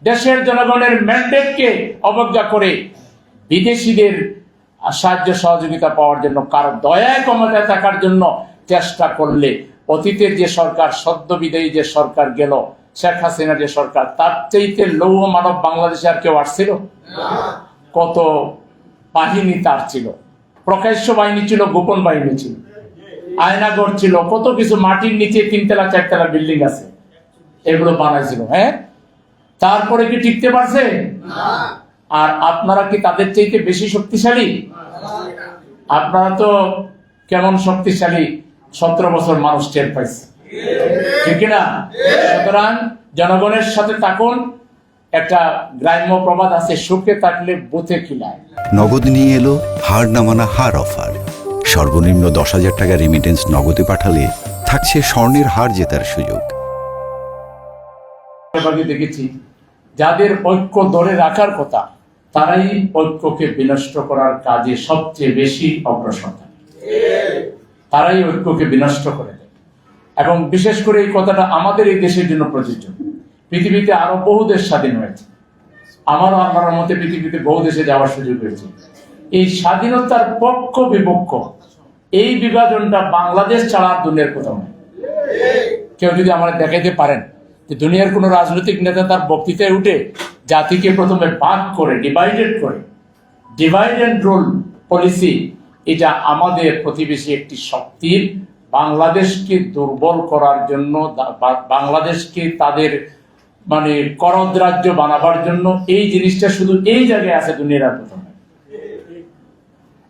দেশের জনগণের ম্যান্ডেটকে অবজ্ঞা করে বিদেশিদের সাহায্য সহযোগিতা পাওয়ার জন্য, কারো দয়ায় ক্ষমতায় থাকার জন্য চেষ্টা করলে অতীতের যে সরকার, সদ্য বিদায়ী যে সরকার গেল, শেখ হাসিনার যে সরকার, তার চাইতে লৌহ মানব বাংলাদেশে আর কেউ আসছিল? কত বাহিনী তার ছিল, প্রকাশ্য বাহিনী ছিল, গোপন বাহিনী ছিল, আয়নাগর ছিল, কত কিছু, মাটির নিচে 3 তলা 4 তলা বিল্ডিং আছে, এগুলো বানাইছিল। হ্যাঁ, তারপরে কি টিকতে পারছে? আর আপনারা কি তাদের চাইতে বেশি শক্তিশালী? আপনারা তো কেমন শক্তিশালী 17 বছর মানুষ টের পাইছে, ঠিক না? সুতরাং জনগণের সাথে থাকুন। একটা গ্রাম্য প্রবাদ আছে, সুখে থাকলে বুথে খিলায়। নগদ নিয়ে এলো হার না মানা হার অফার। সর্বনিম্ন 10,000 টাকা রেমিটেন্স নগদে পাঠালে থাকছে স্বর্ণের হার জেতার সুযোগ। দেখেছি যাদের ঐক্য ধরে রাখার কথা, তারাই ঐক্যকে বিনষ্ট করার কাজে সবচেয়ে বেশি অগ্রসর থাকে, তারাই ঐক্যকে বিনষ্ট করে দেয়। এবং বিশেষ করে এই কথাটা আমাদের এই দেশের জন্য প্রযোজ্য। পৃথিবীতে আরো বহু দেশ স্বাধীন হয়েছে, আমারও আল্লাহর মতে পৃথিবীতে বহু দেশে যাওয়ার সুযোগ হয়েছে। এই স্বাধীনতার পক্ষ বিপক্ষ, এই বিভাজনটা বাংলাদেশ ছাড়া দুনিয়ার কোথাও নেই। কেউ যদি আমরা দেখাইতে পারেন যে দুনিয়ার কোন রাজনৈতিক নেতা তার বক্তৃতায় উঠে জাতিকে প্রথমে ভাগ করে, ডিভাইড এন্ড রুল পলিসি, এটা আমাদের প্রতিবেশী একটি শক্তির বাংলাদেশকে দুর্বল করার জন্য, বাংলাদেশকে তাদের মানে করদ্রাজ্য বানাবার জন্য, এই জিনিসটা শুধু এই জায়গায় আছে দুনিয়ার প্রথমে।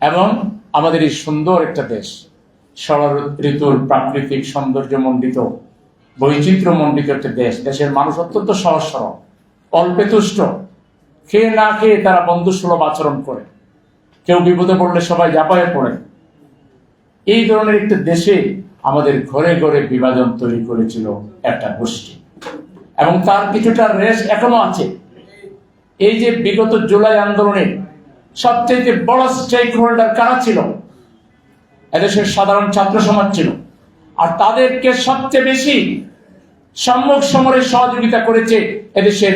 এবং আমাদের এই সুন্দর একটা দেশ, শরৎ ঋতুর প্রাকৃতিক সৌন্দর্য মণ্ডিত, বৈচিত্র্য মণ্ডিত একটা দেশ। দেশের মানুষ অত্যন্ত সহজ সরল, অল্পে তুষ্ট, খেয়ে না খেয়ে তারা বন্ধু সুলভ আচরণ করে, কেউ বিপদে পড়লে সবাই ঝাঁপায়ে পড়ে। এই ধরনের একটা দেশে আমাদের ঘরে ঘরে বিভাজন তৈরি করেছিল একটা গোষ্ঠী, এবং তার কিছুটা রেশ এখনো আছে। এই যে বিগত জুলাই আন্দোলনে সবচেয়ে বড় স্টেক হোল্ডার কারা ছিল? এদেশের সাধারণ ছাত্র সমাজ ছিল। আর তাদেরকে সবচেয়ে বেশি সম্মুখ সমরে সহযোগিতা করেছে এদেশের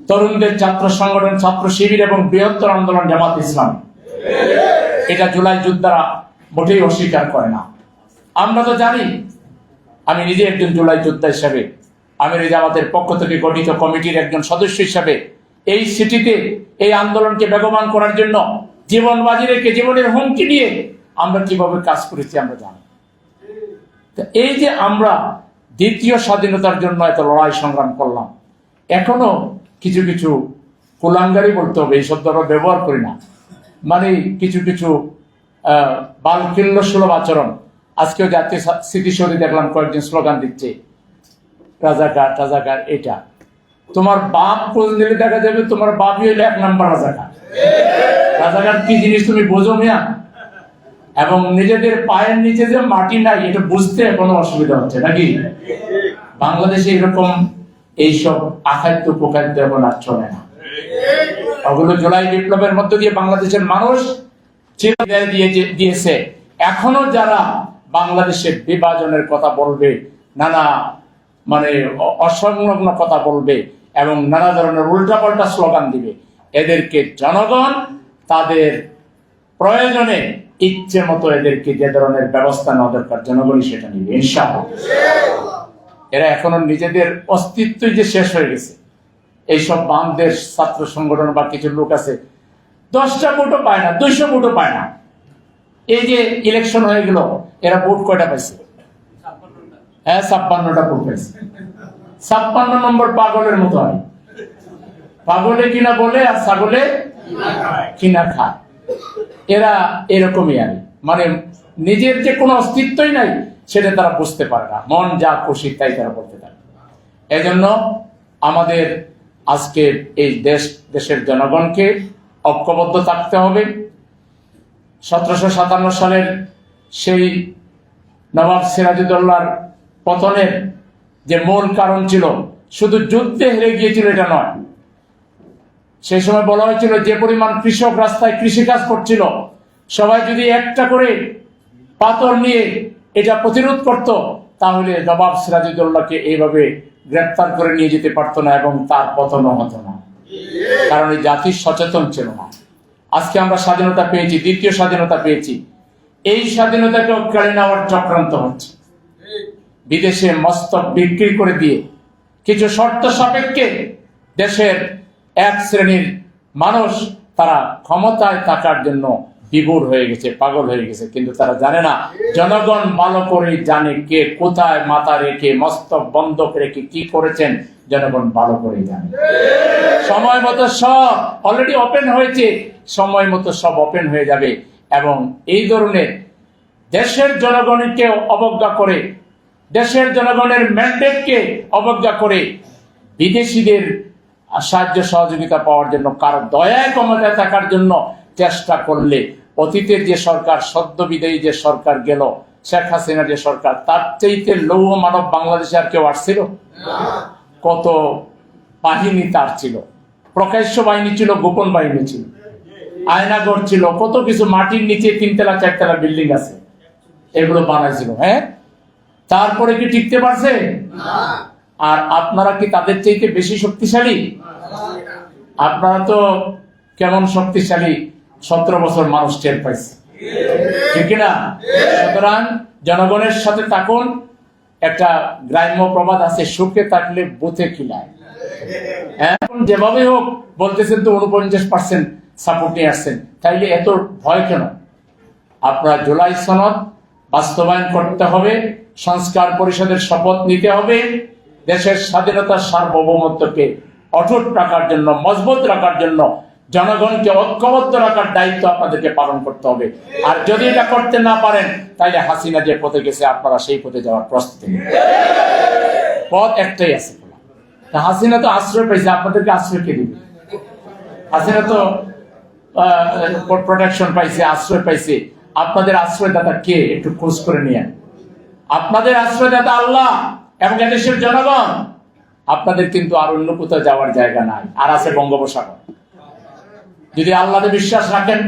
তরুণদের ছাত্র সংগঠন, ছাত্র শিবির এবং বৃহত্তর আন্দোলন জামাত ইসলাম। এটা জুলাই যোদ্ধারা মোটেই অস্বীকার করে না। আমরা তো জানি, আমি নিজে একজন জুলাই যোদ্ধা হিসাবে, আমির জামাতের পক্ষ থেকে গঠিত কমিটির একজন সদস্য হিসাবে এই সিটিতে এই আন্দোলনকে বেগবান করার জন্য জীবন বাজি রেখে, জীবনের হুমকি নিয়ে আমরা কিভাবে কাজ করেছি আমরা জানি। এই যে আমরা দ্বিতীয় স্বাধীনতার জন্য এত লড়াই সংগ্রাম করলাম, এখনো কিছু কিছু কুলাঙ্গারি বলতে হবে, এই শব্দটা ব্যবহার করি না, মানে কিছু কিছু বালকিল্য সুলভ আচরণ। আজকেও জাতীয় স্মৃতিসৌধে দেখলাম কয়েকজন স্লোগান দিচ্ছে, রাজাকার রাজাকার। এটা তোমার বাপ কোন দিলে দেখা যাবে তোমার বাপই হইলে 1 নম্বর রাজাকার। রাজাকার কি জিনিস তুমি বোঝো মিয়া? এবং নিজেদের পায়ের নিচে যে মাটি নাই, এটা বুঝতে কোনো অসুবিধা হচ্ছে নাকি? বাংলাদেশে এরকম এইসব আখাদ্য প্রখাদ্য এখন আর চলে না। ওগুলো জুলাই বিপ্লবের মধ্য দিয়ে বাংলাদেশের মানুষ দিয়েছে। এখনো যারা বাংলাদেশের বিভাজনের কথা বলবে, নানা মানে অসংলগ্ন কথা বলবে এবং নানা ধরনের উল্টাপাল্টা স্লোগান দিবে, এদেরকে জনগণ তাদের প্রয়োজনে ইচ্ছে মতো এদেরকে যে ধরনের ব্যবস্থা নেওয়া দরকার জনগণই সেটা নিবে ইনশাআল্লাহ। এরা এখনো নিজেদের অস্তিত্বই যে শেষ হয়ে গেছে। এইসব বামদের ছাত্র সংগঠন বা কিছু লোক আছে, 10টা ভোটও পায় না, 200 ভোটও পায় না। এই যে ইলেকশন হয়ে গেল, এরা ভোট কয়টা পাইছে? হ্যাঁ, 56টা ভোট পাইছে। 56 নম্বর পাগলের মতো হয়, পাগলে কিনা বলে আর ছাগলে কিনা খায়। এরা এরকমই আর মানে নিজের যে কোনো অস্তিত্বই নাই সেটা তারা বুঝতে পারে না, মন যা খুশি তাই তারা বলতে পারে। এজন্য আমাদের আজকে এই দেশের জনগণকে ঐক্যবদ্ধ থাকতে হবে। 1757 সালের সেই নবাব সিরাজউদ্দৌলার পতনের যে মূল কারণ ছিল শুধু যুদ্ধে হেরে গিয়েছিল এটা নয়। সেই সময় বলা হয়েছিল যে পরিমাণ কৃষক রাস্তায় কৃষিকাজ করছিল, সবাই যদি একটা করে পাথর নিয়ে এটা প্রতিরোধ করত, তাহলে নবাব সিরাজউদ্দৌলাকে এইভাবে গ্রেপ্তার করে নিয়ে যেতে পারতো না এবং তার পতনও হতো না, কারণ এই জাতি সচেতন ছিল না। আজকে আমরা স্বাধীনতা পেয়েছি, দ্বিতীয় স্বাধীনতা পেয়েছি, এই স্বাধীনতাকে কেড়ে নেওয়ার চক্রান্ত হচ্ছে। বিদেশে মস্তক বিক্রি করে দিয়ে কিছু শর্ত সাপেক্ষে দেশের এক শ্রেণীর মানুষ তারা ক্ষমতায় থাকার জন্য বিভোর হয়ে গেছে, পাগল হয়ে গেছে, কিন্তু তারা জানে না জনগণ ভালো করে জানে কে কোথায় মাথা রেখে মস্তক বন্ধক রেখে কি করেছেন, জনগণ ভালো করে জানে। সময় মতো সব অলরেডি ওপেন হয়েছে, সময় মতো সব ওপেন হয়ে যাবে। এবং এই ধরনের দেশের জনগণকে অবজ্ঞা করে, দেশের জনগণের ম্যান্ডেটকে অবজ্ঞা করে বিদেশিদের সাহায্য সহযোগিতা পাওয়ার জন্য, কারো দয়ায় ক্ষমতায় থাকার জন্য চেষ্টা করলে অতীতের যে সরকার, সদ্য বিদায়ী যে সরকার গেল, শেখ হাসিনা যে সরকার, তার চাইতে লৌহ মানব বাংলাদেশে আর কেউ আসছিল? কত বাহিনী তার ছিল, প্রকাশ্য বাহিনী ছিল, গোপন বাহিনী ছিল, আয়নাগর ছিল, কত কিছু, মাটির নিচে 3তলা 4তলা বিল্ডিং আছে, এগুলো বানাইছিল। হ্যাঁ, তারপরে কি টিকতে পারছে? আর আপনারা কি তাদের চাইতে বেশি শক্তিশালী? আপনারা তো কেমন শক্তিশালী 17 বছর মানুষ টের পাইছে, ঠিক না? সুতরাং জনগণের সাথে থাকুন। একটা গ্রাম্য প্রবাদ আছে, সুখে থাকলে বুথে খিলায়। এখন যেভাবে হোক বলতেছেন তো 49% সাপোর্ট নিয়ে আসছেন, তাইলে এত ভয় কেন? আপনারা জুলাই সনদ বাস্তবায়ন করতে হবে, সংস্কার পরিষদের শপথ নিতে হবে, দেশের স্বাধীনতার সার্বভৌমত্বকে অটুট রাখার জন্য, মজবুত রাখার জন্য, জনগণকে ঐক্যবদ্ধ রাখার দায়িত্ব আপনাদেরকে পালন করতে হবে। আর যদি এটা করতে না পারেন, তাহলে হাসিনা যে পথে গেছে আপনারা সেই পথে যাওয়ার প্রস্তুতি নিন। পথ একটাই আছে, হাসিনা তো আশ্রয় পাইছে, আপনাদেরকে আশ্রয় কে দিবে? হাসিনা তো প্রোটেকশন পাইছে, আশ্রয় পাইছে। আপনাদের আশ্রয়দাতা কে? একটু খোঁজ করে নিয়ে। আপনাদের আশ্রয়দাতা আল্লাহ এবং এদেশের জনগণ। আপনাদের কিন্তু আর অন্য কোথাও যাওয়ার জায়গা নাই, আর আছে বঙ্গোপসাগর। যদি আল্লাহতে বিশ্বাস রাখেন,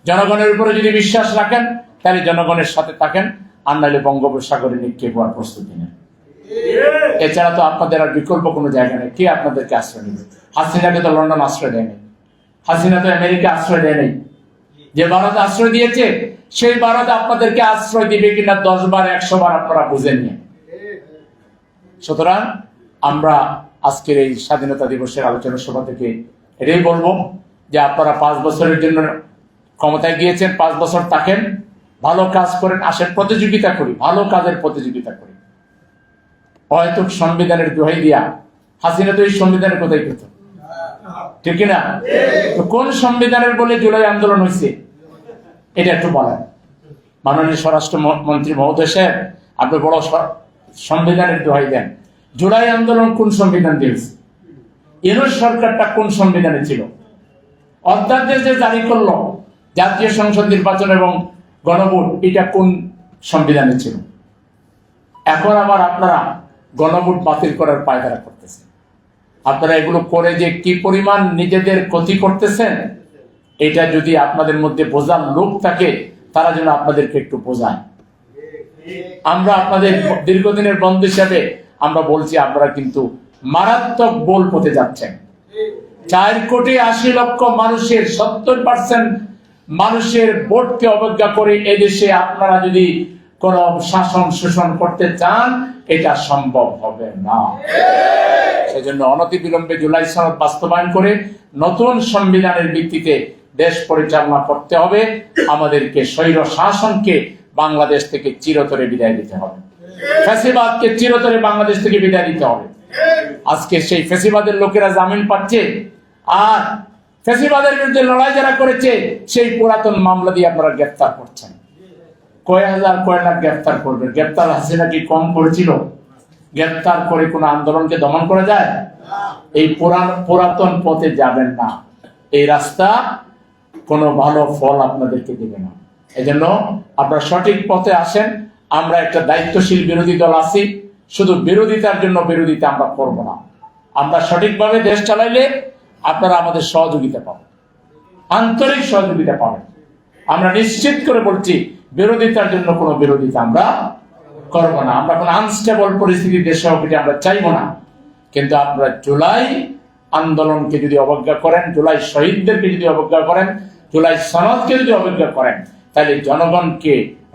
জনগণের উপরে যদি বিশ্বাস রাখেন, তাহলে জনগণের সাথে থাকেন, আর নাহলে বঙ্গোপসাগরে নিক্ষেপ হওয়ার প্রস্তুতি নেন। এছাড়া তো আপনাদের আর বিকল্প কোনো জায়গা নেই। কে আপনাদেরকে আশ্রয় নেবে? হাসিনাকে তো লন্ডন আশ্রয় দেয়নি, হাসিনা তো আমেরিকা আশ্রয় দেয়নি। যে ভারত আশ্রয় দিয়েছে, সেই ভারত আপনাদেরকে আশ্রয় দিবে কিনা 10 বার 100 বার আপনারা বুঝে নিন। সুতরাং আমরা আজকের এই স্বাধীনতা দিবসের আলোচনা সভা থেকে এটাই বলবো যে আপনারা 5 বছরের জন্য ক্ষমতায় গিয়েছেন, 5 বছর থাকেন, ভালো কাজ করেন, আসেন প্রতিযোগিতা করি, ভালো কাজের প্রতিযোগিতা করি। হয়তো সংবিধানের দোহাই দিয়া হাসিনা তো এই সংবিধানের কোথায় পেত, ঠিক না? তো কোন সংবিধানের বলে জুলাই আন্দোলন হয়েছে এটা একটু বলেন। মাননীয় স্বরাষ্ট্র মন্ত্রী মহোদয় সাহেব, আপনি বড় সংবিধানের দোহাই দেন, জুলাই আন্দোলন কোন সংবিধান দিয়েছে? ইউনূস সরকারটা কোন সংবিধানে ছিল? অধ্যাদেশ যে জারি করলো জাতীয় সংসদ নির্বাচন এবং গণভোট, এটা কোন সংবিধানে ছিল? এখন আবার আপনারা গণভোট বাতিল করার পায়তারা করতেছেন। আপনারা এগুলো করে যে কি পরিমাণ নিজেদের ক্ষতি করতেছেন, এটা যদি আপনাদের মধ্যে বোঝার লোক থাকে, তারা যেন আপনাদেরকে একটু বোঝায়। আমরা আপনাদের দীর্ঘদিনের বন্ধু হিসাবে আমরা বলছি, আপনারা কিন্তু মারাত্মক ভুল পথে যাচ্ছেন। 4,80,00,000 মানুষের 70% মানুষের ভোটকে অবজ্ঞা করে এদেশে আপনারা যদি কোন শাসন শোষণ করতে চান, এটা সম্ভব হবে না। সেজন্য অনতিবিলম্বে জুলাই সনদ বাস্তবায়ন করে নতুন সংবিধানের ভিত্তিতে দেশ পরিচালনা করতে হবে। আমাদেরকে স্বৈর শাসনকে বাংলাদেশ থেকে চিরতরে বিদায় দিতে হবে, ফ্যাসিবাদকে চিরতরে বাংলাদেশ থেকে বিদায় দিতে হবে। আজকে সেই ফ্যাসিবাদের লোকেরা জামিন পাচ্ছে, আর ফ্যাসিবাদের বিরুদ্ধে লড়াই যারা করেছে সেই পুরাতন মামলা দিয়ে আপনারা গ্রেফতার করছেন। কয় হাজার কয় লাখ গ্রেফতার করবেন? গ্রেফতার হাসিনা কি কম করেছিল? গ্রেফতার করে কোন আন্দোলনকে দমন করা যায়? এই পুরাতন পথে যাবেন না, এই রাস্তা কোনো ভালো ফল আপনাদেরকে দেবে না। এজন্য আপনারা সঠিক পথে আসেন। আমরা একটা দায়িত্বশীল বিরোধী দল আছি, শুধু বিরোধিতার জন্য বিরোধিতা আমরা করব না। আমরা সঠিকভাবে দেশ চালাইলে আপনারা আমাদের সহযোগিতা পাবেন, আন্তরিক সহযোগিতা পাবেন। আমরা নিশ্চিত করে বলছি, বিরোধিতার জন্য কোনো বিরোধিতা আমরা করব না। আমরা কোনো আনস্টেবল পরিস্থিতি দেশে হবে আমরা চাইবো না। কিন্তু আপনারা জুলাই আন্দোলনকে যদি অবজ্ঞা করেন, জুলাই শহীদদেরকে যদি অবজ্ঞা করেন, জুলাই সনদকে যদি অবজ্ঞা করেন, তাহলে জনগণকে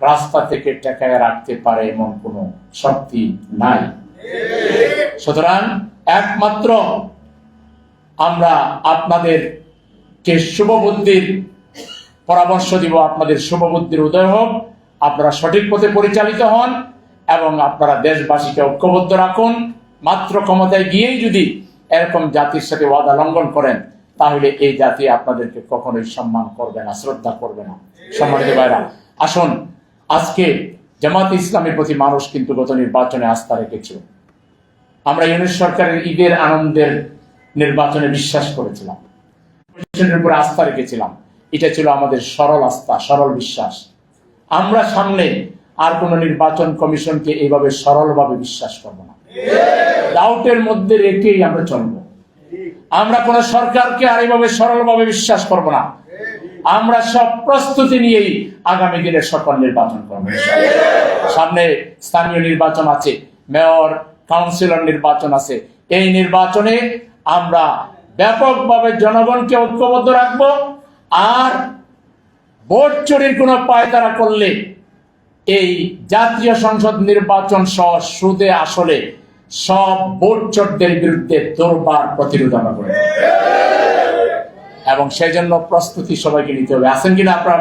রাস্তা থেকে টেকায় রাখতে পারে এমন কোনো শক্তি নাই। সুতরাং একমাত্র আমরা আপনাদেরকে শুভবুদ্ধির পরামর্শ দিব, আপনাদের শুভবুদ্ধির উদয় হোক, আপনারা সঠিক পথে পরিচালিত হন এবং আপনারা দেশবাসীকে ঐক্যবদ্ধ রাখুন। মাত্র ক্ষমতায় গিয়েই যদি এরকম জাতির সাথে ওয়াদা লঙ্ঘন করেন, তাহলে এই জাতি আপনাদেরকে কখনোই সম্মান করবে না, শ্রদ্ধা করবে না। সম্মানিত ভাইরা, আসুন, আজকে জামাত ইসলামের প্রতি মানুষ কিন্তু গত নির্বাচনে আস্থা রেখেছিল। আমরা ইউনিট সরকারের ঈদের আনন্দের নির্বাচনে বিশ্বাস করেছিলাম, উপরে আস্থা রেখেছিলাম। এটা ছিল আমাদের সরল আস্থা, সরল বিশ্বাস। আমরা সামনে আর কোন নির্বাচন কমিশনকে এইভাবে সরলভাবে বিশ্বাস করব না, ডাউটের মধ্যে রেখেই আমরা চলব। আমরা কোন সরকারকে আর এইভাবে সরলভাবে বিশ্বাস করব না। আমরা সব প্রস্তুতি নিয়েই আগামী দিনের সকল নির্বাচন করব। সামনে স্থানীয় নির্বাচন আছে, মেয়র, কাউন্সিলর নির্বাচন আছে। এই নির্বাচনে আমরা ব্যাপকভাবে জনগণকে ঐক্যবদ্ধ রাখবো। আর ভোট চুরির কোন পায়তারা করলে এই জাতীয় সংসদ নির্বাচন সহ সুদে আসলে সব ভোট চোরদের বিরুদ্ধে দুর্বার প্রতিরোধ আমরা করব এবং সেই জন্য প্রস্তুতি সবাইকে নিতে হবে। আছেন কিনা আপনারা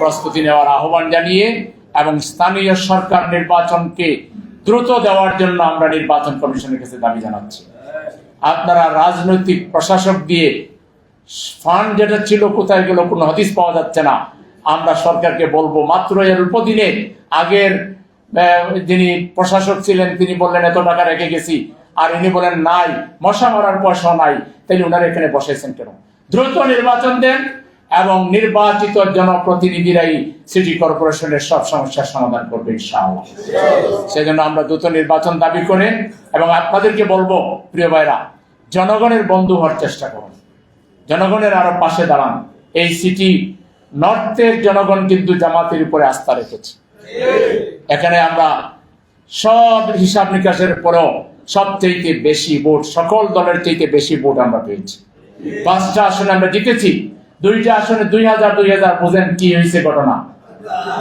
প্রস্তুতি নেওয়ার আহ্বান জানিয়ে এবং স্থানীয় সরকার নির্বাচনকে দ্রুত দেওয়ার জন্য আমরা নির্বাচন কমিশনের কাছে দাবি জানাচ্ছি। আপনারা রাজনৈতিক প্রশাসক দিয়ে ফান্ড যেটা ছিল কোথায় গেল, কোনো হদিস পাওয়া যাচ্ছে না। আমরা সরকারকে বলবো, মাত্র এর উপদিনে আগের যিনি প্রশাসক ছিলেন তিনি বললেন এত টাকা রেখে গেছি, আর ইনি বলেন নাই, মশা মারার পয়সা নাই, তাইলে ওনারা এখানে বসেছেন কেন? দ্রুত নির্বাচন দেন এবং নির্বাচিত জনপ্রতিনিধিরাই সিটি কর্পোরেশনের সব সমস্যার সমাধান করবে ইনশাআল্লাহ। সেজন্য আমরা দ্রুত নির্বাচন দাবি করে এবং আপনাদেরকে বলবো, প্রিয় ভাইরা, জনগণের বন্ধু হওয়ার চেষ্টা করুন, জনগণের আরো পাশে দাঁড়ান। এই সিটি নর্থের জনগণ কিন্তু জামাতের উপরে আস্থা রেখেছে। এখানে আমরা সব হিসাব নিকাশের পরেও সবচেয়ে বেশি ভোট, সকল দলের চাইতে বেশি ভোট আমরা পেয়েছি। 5টা আসনে আমরা জিতেছি, 2টা আসনে 2000 বুঝেন কি হয়েছে ঘটনা।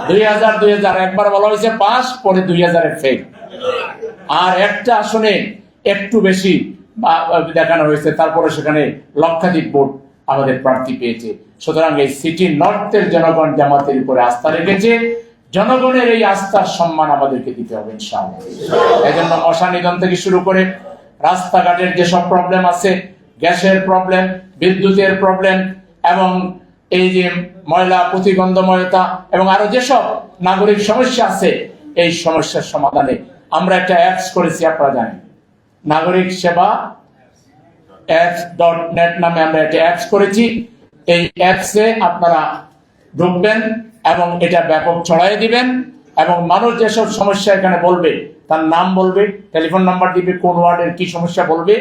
2000 একবার বলা হয়েছে পাস, পরে 2000 ফেল। আর একটা আসনে একটু বেশি দেখানো হয়েছে, তারপরে সেখানে লক্ষাধিক ভোট আমাদের প্রার্থী পেয়েছে। সুতরাং এই সিটি নর্থের জনগণ জামাতের উপরে আস্থা রেখেছে। জনগণের এই আস্থার সম্মান আমাদেরকে দিতে হবে ইনশাআল্লাহ। এই জন্য মশা নিধন থেকে শুরু করে রাস্তাঘাটের যেসব প্রবলেম আছে, গ্যাসের প্রবলেম, বিদ্যুতের প্রবলেম এবং এই যে ময়লা প্রতিগন্ধময়তা এবং আরো যেসব নাগরিক সমস্যা আছে, এই সমস্যার সমাধানে আমরা একটা অ্যাপস করেছি, আপনারা জানেন, নাগরিক সেবা apps.net নামে আমরা একটা অ্যাপস করেছি। এই অ্যাপসে আপনারা ঢুকবেন এবং এটা ব্যাপক ছড়াই দিবেন এবং মানুষ যেসব সমস্যা এখানে বলবে, তার নাম বলবে, টেলিফোন নাম্বার দিবে, কোন ওয়ার্ডের কি সমস্যা বলবে,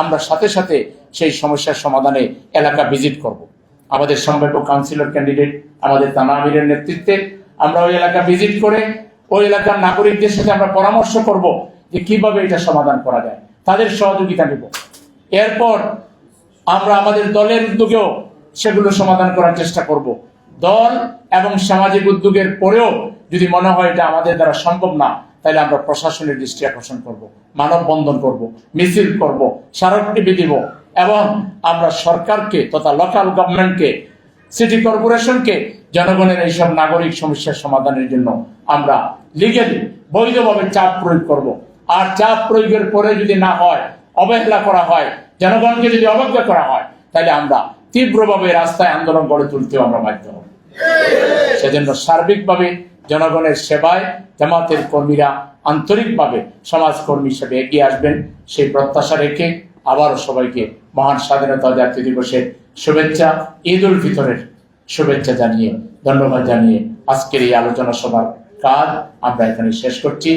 আমরা সাথে সাথে সেই সমস্যার সমাধানে এলাকা ভিজিট করব। আমাদের সম্ভাব্য কাউন্সিলর ক্যান্ডিডেট আমাদের থানা আমিরের নেতৃত্বে আমরা ওই এলাকা ভিজিট করে ওই এলাকার নাগরিকদের সাথে আমরা পরামর্শ করব যে কিভাবে এটা সমাধান করা যায়, তাদের সহযোগিতা নেব। এরপর আমরা আমাদের দলের উদ্যোগেও সেগুলো সমাধান করার চেষ্টা করব। দল এবং সামাজিক উদ্যোগের পরেও যদি মনে হয় এটা আমাদের দ্বারা সম্ভব না, তাহলে আমরা প্রশাসনের দৃষ্টি আকর্ষণ করব, মানববন্ধন করব, মিছিল করব, স্মারকলিপি দিব এবং আমরা সরকারকে তথা লোকাল গভর্নমেন্টকে, সিটি কর্পোরেশনকে জনগণের এইসব নাগরিক সমস্যার সমাধানের জন্য আমরা লিগ্যালি বৈধভাবে চাপ প্রয়োগ করব। আর চাপ প্রয়োগের পরে যদি না হয়, অবহেলা করা হয়, জনগণকে যদি অবজ্ঞা করা হয়, তাহলে আমরা তীব্রভাবে রাস্তায় আন্দোলন গড়ে তুলতেও আমরা বাধ্য হব। সেজন্য সার্বিকভাবে জনগণের সেবায় জামাতের কর্মীরা আন্তরিকভাবে সমাজকর্মী হিসেবে এগিয়ে আসবেন, সেই প্রত্যাশা রেখে আবারও সবাইকে মহান স্বাধীনতা জাতীয় দিবসের শুভেচ্ছা, ঈদ উল ফিতরের শুভেচ্ছা জানিয়ে, ধন্যবাদ জানিয়ে আজকের এই আলোচনা সভার কাজ আমরা এখানে শেষ করছি।